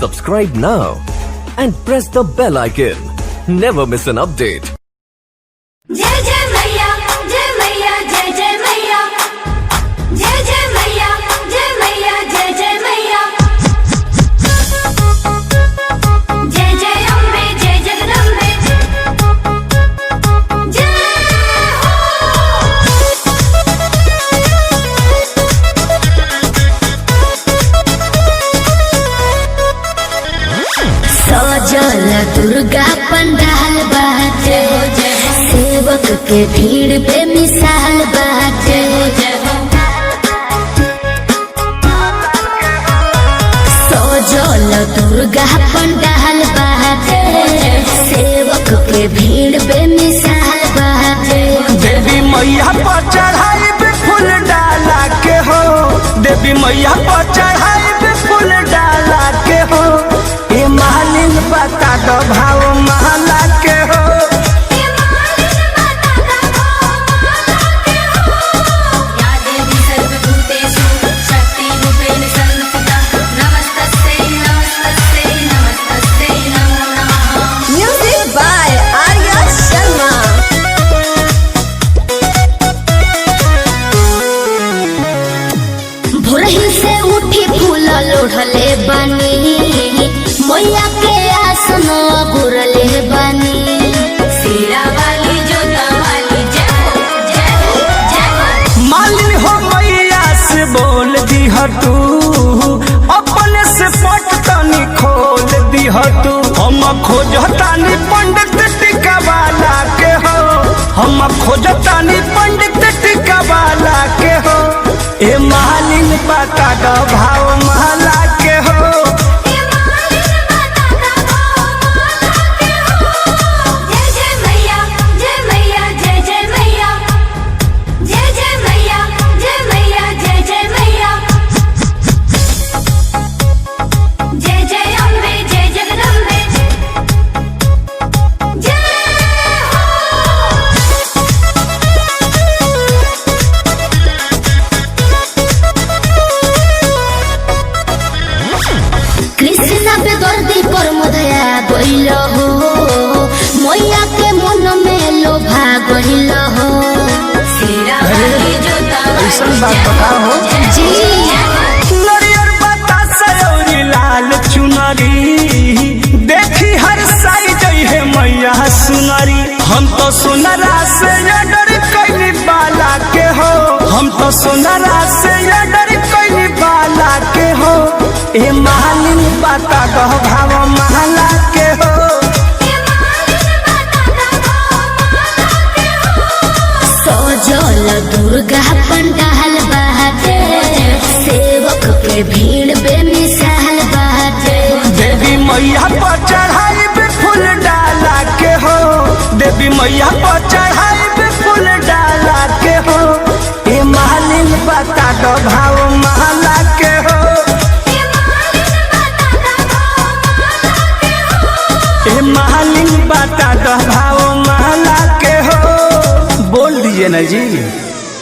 Subscribe now and press the bell icon. Never miss an update. जय जय मैया जय मैया जय जय मैया जय जय मैया जय मैया जय जय मैया जय जय अम्बे जय जगदम्बे जय हो सजल दुर्गा पंडाल बाटे सेवक के भीड़ पे मिसाल बाटे सजल दुर्गा पंडाल बाटे सेवक के भीड़ पे मिसाल बाटे। देवी मैया पर चढ़ाई पे फूल डाला के हो, देवी मैया पर चढ़ाई पे फूल डाला के हो, ये मालिन बता दो भाव महला के हो। भोरही से उठी फूल लोढ़ले बानी मैया के आसन गुरले बानी सीरा वाली जोता वाली मालिन हो मैया से बोल दीह तू, अपने से पट तनी खोल दीह तू। हम खोजतानी पंडित टिका वाला के हो, हम खोजतानी पंडित टिका वाला के हो, ए मालिन बता दो भाव महला के हो। जय जय मैया जय मैया जय जय मैया जय जय मैया जय मैया जय जय मैया जय जय अम्बे जय जगदम्बे जय कृष्णा पे दर्दी पर मधया गइल हो, मैया के मन में लोभा गइल हो। ऐसन बात बताओ जी नरियर बतासा और लाल चुनरी देखी हर साई जई है मैया सुनरी। हम तो सुनरा से डर कई बाला के हो, हम तो सुनरा से डर कई बाला के हो, ए मालिन बता दो भाव महला के हो। सजल दुर्गा पंडाल बाटे सेवक के भीड़ पे मिसाल बाटे। देवी मैया पर चढ़ाई पे फूल डाला के हो, देवी मैया पर चढ़ाई पे फूल डाला के हो, ए मालिन बता दो भाव महला के हो, ए मालिन बता दो भाव महला के हो। बोल दीजिए ना जी।